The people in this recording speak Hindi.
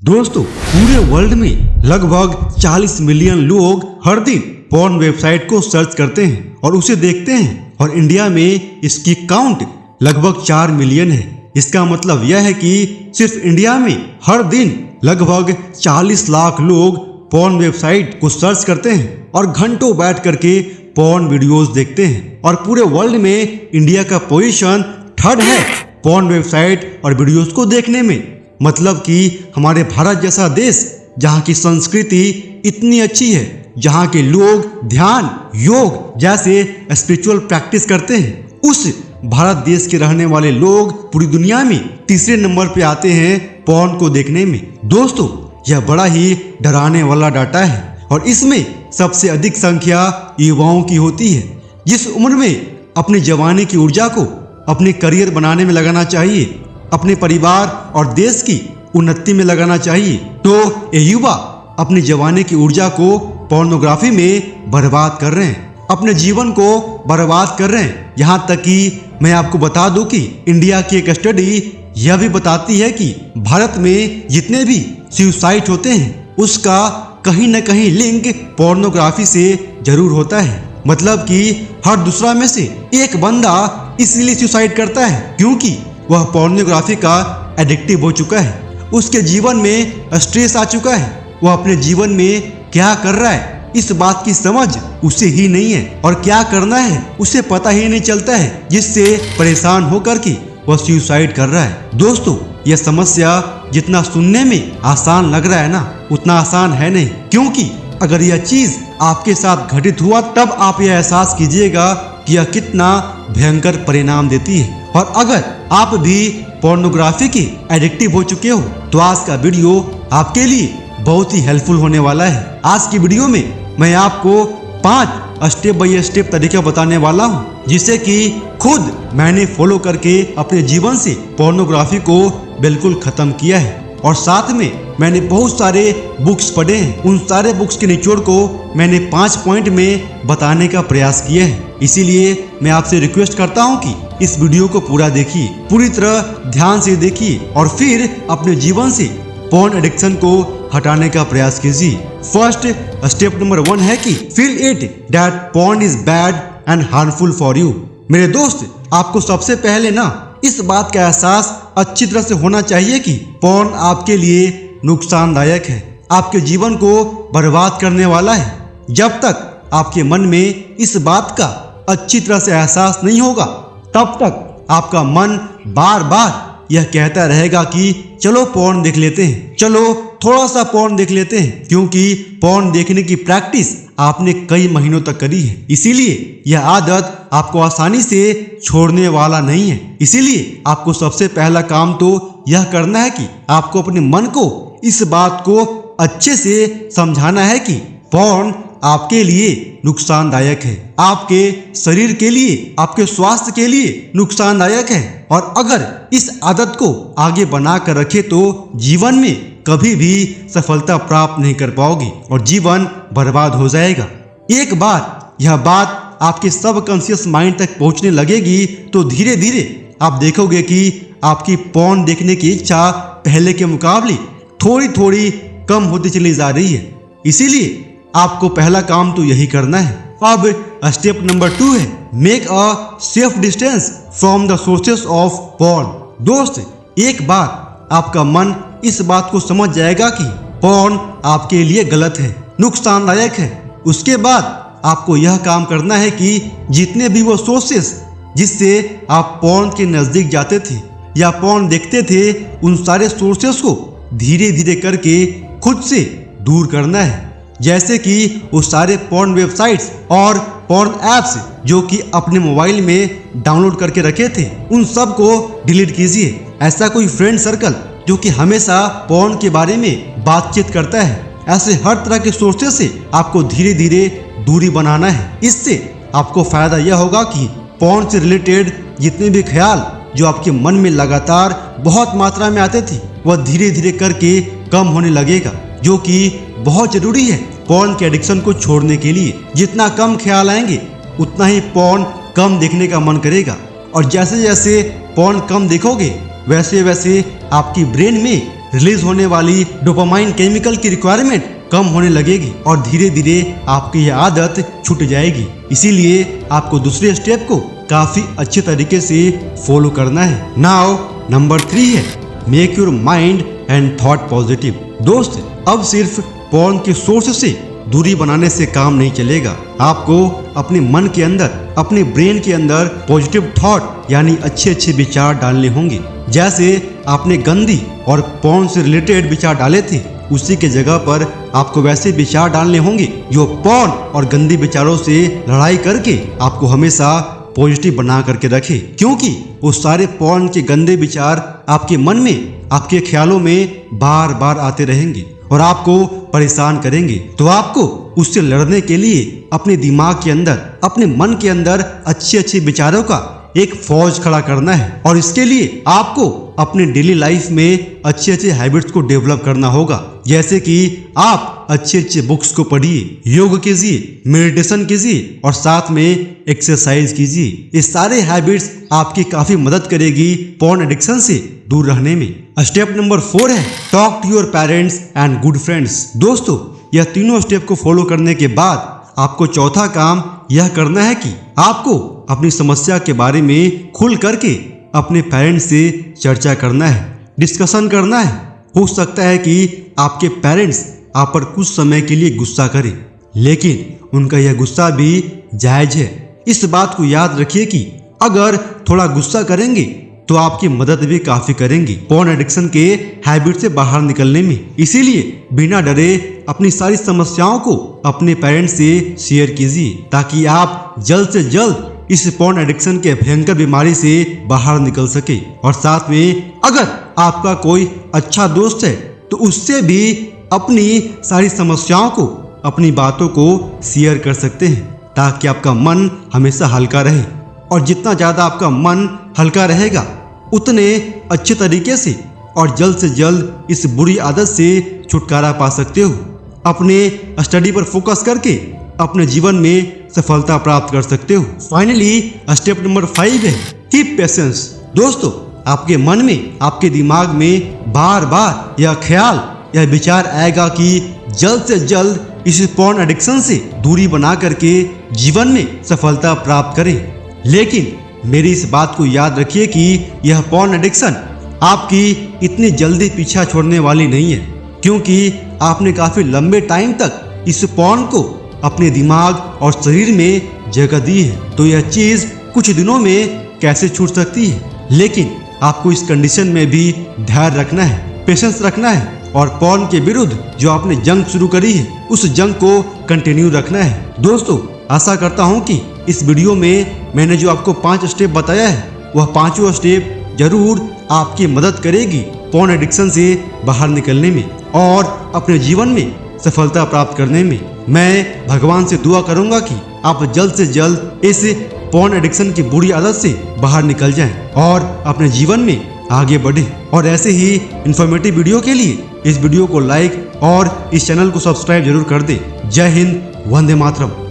दोस्तों, पूरे वर्ल्ड में लगभग 40 मिलियन लोग हर दिन पॉर्न वेबसाइट को सर्च करते हैं और उसे देखते हैं और इंडिया में इसकी काउंट लगभग 4 मिलियन है। इसका मतलब यह है कि सिर्फ इंडिया में हर दिन लगभग 40 लाख लोग पॉर्न वेबसाइट को सर्च करते हैं और घंटों बैठ करके पॉर्न वीडियोस देखते हैं और पूरे वर्ल्ड में इंडिया का पोजीशन 3rd है पॉर्न वेबसाइट और वीडियोस को देखने में। मतलब कि हमारे भारत जैसा देश जहाँ की संस्कृति इतनी अच्छी है, जहाँ के लोग ध्यान, योग जैसे स्पिरिचुअल प्रैक्टिस करते हैं, उस भारत देश के रहने वाले लोग पूरी दुनिया में तीसरे नंबर पे आते हैं पॉर्न को देखने में। दोस्तों, यह बड़ा ही डराने वाला डाटा है और इसमें सबसे अधिक संख्या युवाओं की होती है। जिस उम्र में अपनी जवानी की ऊर्जा को अपने करियर बनाने में लगाना चाहिए, अपने परिवार और देश की उन्नति में लगाना चाहिए, तो ये युवा अपनी जवानी की ऊर्जा को पोर्नोग्राफी में बर्बाद कर रहे हैं, अपने जीवन को बर्बाद कर रहे हैं। यहाँ तक कि मैं आपको बता दूं कि इंडिया की एक स्टडी यह भी बताती है कि भारत में जितने भी सुसाइड होते हैं उसका कहीं न कहीं लिंक पोर्नोग्राफी से जरूर होता है। मतलब कि हर दूसरा में से एक बंदा इसलिए सुसाइड करता है क्योंकि वह पोर्नोग्राफी का एडिक्टिव हो चुका है। उसके जीवन में स्ट्रेस आ चुका है। वह अपने जीवन में क्या कर रहा है इस बात की समझ उसे ही नहीं है और क्या करना है उसे पता ही नहीं चलता है, जिससे परेशान होकर के वह सुसाइड कर रहा है। दोस्तों, यह समस्या जितना सुनने में आसान लग रहा है ना, उतना आसान है नहीं, क्योंकि अगर यह चीज आपके साथ घटित हुआ तब आप यह एहसास कीजिएगा कि यह कितना भयंकर परिणाम देती है। और अगर आप भी पोर्नोग्राफी के एडिक्टिव हो चुके हो तो आज का वीडियो आपके लिए बहुत ही हेल्पफुल होने वाला है। आज की वीडियो में मैं आपको 5 स्टेप बाय स्टेप तरीका बताने वाला हूँ, जिसे कि खुद मैंने फॉलो करके अपने जीवन से पोर्नोग्राफी को बिल्कुल खत्म किया है। और साथ में मैंने बहुत सारे बुक्स पढ़े हैं, उन सारे बुक्स के निचोड़ को मैंने 5 पॉइंट में बताने का प्रयास किया है। इसीलिए मैं आपसे रिक्वेस्ट करता हूं कि इस वीडियो को पूरा देखिए, पूरी तरह ध्यान से देखिए और फिर अपने जीवन से पॉर्न एडिक्शन को हटाने का प्रयास कीजिए। फर्स्ट स्टेप नंबर 1 है कि feel it that porn is bad and harmful for you. मेरे दोस्त, आपको सबसे पहले ना इस बात का एहसास अच्छी तरह से होना चाहिए कि पॉर्न आपके लिए नुकसानदायक है, आपके जीवन को बर्बाद करने वाला है। जब तक आपके मन में इस बात का अच्छी तरह से एहसास नहीं होगा तब तक आपका मन बार बार यह कहता रहेगा कि चलो पॉर्न देख लेते हैं, चलो थोड़ा सा पॉर्न देख लेते हैं, क्योंकि पॉर्न देखने की प्रैक्टिस आपने कई महीनों तक करी है। इसीलिए यह आदत आपको आसानी से छोड़ने वाला नहीं है। इसीलिए आपको सबसे पहला काम तो यह करना है कि आपको अपने मन को इस बात को अच्छे से समझाना है कि पॉर्न आपके लिए नुकसानदायक है, आपके शरीर के लिए, आपके स्वास्थ्य के लिए नुकसानदायक है। और अगर इस आदत को आगे बना कर रखे तो जीवन में कभी भी सफलता प्राप्त नहीं कर पाओगी और जीवन बर्बाद हो जाएगा। एक बार यह बात आपके सबकॉन्शियस माइंड तक पहुंचने लगेगी तो धीरे धीरे आप देखोगे कि आपकी पॉर्न देखने की इच्छा पहले के मुकाबले थोड़ी थोड़ी कम होती चली जा रही है। इसीलिए आपको पहला काम तो यही करना है। अब स्टेप नंबर 2 है make a safe distance from the sources of porn. दोस्त, एक बार आपका मन इस बात को समझ जाएगा कि पॉर्न आपके लिए गलत है, नुकसानदायक है, उसके बाद आपको यह काम करना है कि जितने भी वो सोर्सेस जिससे आप पॉर्न के नजदीक जाते थे या पॉर्न देखते थे, उन सारे सोर्सेस को धीरे धीरे करके खुद से दूर करना है। जैसे कि वो सारे पॉर्न वेबसाइट्स और पॉर्न ऐप्स जो कि अपने मोबाइल में डाउनलोड करके रखे थे, उन सब को डिलीट कीजिए। ऐसा कोई फ्रेंड सर्कल जो कि हमेशा पॉर्न के बारे में बातचीत करता है, ऐसे हर तरह के सोर्सेस से आपको धीरे धीरे दूरी बनाना है। इससे आपको फायदा यह होगा कि पॉर्न से रिलेटेड जितने भी ख्याल जो आपके मन में लगातार बहुत मात्रा में आते थे वह धीरे धीरे करके कम होने लगेगा, जो कि बहुत जरूरी है पॉर्न के एडिक्शन को छोड़ने के लिए। जितना कम ख्याल आएंगे उतना ही पॉर्न कम देखने का मन करेगा और जैसे जैसे पॉर्न कम देखोगे वैसे वैसे आपकी ब्रेन में रिलीज होने वाली डोपामाइन केमिकल की रिक्वायरमेंट कम होने लगेगी और धीरे धीरे आपकी यह आदत छूट जाएगी। इसीलिए आपको दूसरे स्टेप को काफी अच्छे तरीके से फॉलो करना है। नाउ नंबर 3 है make your mind and thought positive. दोस्त, अब सिर्फ पॉर्न के सोर्स से दूरी बनाने से काम नहीं चलेगा। आपको अपने मन के अंदर, अपने ब्रेन के अंदर पॉजिटिव थॉट यानी अच्छे अच्छे विचार डालने होंगे। जैसे आपने गंदी और पॉर्न से रिलेटेड विचार डाले थे, उसी के जगह पर आपको वैसे विचार डालने होंगे जो पॉर्न और गंदी विचारों से लड़ाई करके आपको हमेशा पॉजिटिव बना करके रखे, क्योंकि वो सारे पॉर्न के गंदे विचार आपके मन में, आपके ख्यालों में बार बार आते रहेंगे और आपको परेशान करेंगे। तो आपको उससे लड़ने के लिए अपने दिमाग के अंदर, अपने मन के अंदर अच्छे अच्छे विचारों का एक फौज खड़ा करना है और इसके लिए आपको अपने डेली लाइफ में अच्छे अच्छे हैबिट्स को डेवलप करना होगा। जैसे कि आप अच्छे अच्छे बुक्स को पढ़िए, योग कीजिए, मेडिटेशन कीजिए और साथ में एक्सरसाइज कीजिए। ये सारे हैबिट्स आपकी काफी मदद करेगी पॉर्न एडिक्शन से दूर रहने में। स्टेप नंबर 4 है talk to your parents and good friends. दोस्तों, यह तीनों स्टेप को फॉलो करने के बाद आपको चौथा काम यह करना है कि आपको अपनी समस्या के बारे में खुल करके अपने पेरेंट्स से चर्चा करना है, डिस्कशन करना है। हो सकता है कि आपके पेरेंट्स आप पर कुछ समय के लिए गुस्सा करें, लेकिन उनका यह गुस्सा भी जायज है। इस बात को याद रखिए कि अगर थोड़ा गुस्सा करेंगे तो आपकी मदद भी काफी करेंगी पॉर्न एडिक्शन के हैबिट से बाहर निकलने में। इसीलिए बिना डरे अपनी सारी समस्याओं को अपने पेरेंट्स से शेयर कीजिए ताकि आप जल्द से जल्द इस पॉर्न एडिक्शन के भयंकर बीमारी से बाहर निकल सके। और साथ में अगर आपका कोई अच्छा दोस्त है तो उससे भी अपनी सारी समस्याओं को, अपनी बातों को शेयर कर सकते हैं ताकि आपका मन हमेशा हल्का रहे। और जितना ज्यादा आपका मन हल्का रहेगा उतने अच्छे तरीके से और जल्द से जल्द इस बुरी आदत से छुटकारा पा सकते हो। अपने स्टडी पर फोकस करके अपने जीवन में सफलता प्राप्त कर सकते हो। फाइनली स्टेप नंबर 5 है कीप पेशेंस। दोस्तों, आपके मन में, आपके दिमाग में बार बार यह ख्याल, यह विचार आएगा कि जल्द से जल्द इस पॉर्न एडिक्शन से दूरी बना करके जीवन में सफलता प्राप्त करें। लेकिन मेरी इस बात को याद रखिए कि यह पॉर्न एडिक्शन आपकी इतनी जल्दी पीछा छोड़ने वाली नहीं है, क्योंकि आपने काफी लंबे टाइम तक इस पॉर्न को अपने दिमाग और शरीर में जगह दी है। तो यह चीज कुछ दिनों में कैसे छूट सकती है, लेकिन आपको इस कंडीशन में भी धैर्य रखना है, पेशेंस रखना है और पॉर्न के विरुद्ध जो आपने जंग शुरू करी है उस जंग को कंटिन्यू रखना है। दोस्तों, आशा करता हूं कि इस वीडियो में मैंने जो आपको 5 स्टेप बताया है वह 5 स्टेप जरूर आपकी मदद करेगी पॉर्न एडिक्शन से बाहर निकलने में और अपने जीवन में सफलता प्राप्त करने में। मैं भगवान से दुआ करूंगा कि आप जल्द से जल्द इस पॉर्न एडिक्शन की बुरी आदत से बाहर निकल जाएं और अपने जीवन में आगे बढ़े। और ऐसे ही इंफॉर्मेटिव वीडियो के लिए इस वीडियो को लाइक और इस चैनल को सब्सक्राइब जरूर कर दे। जय हिंद, वंदे मातरम।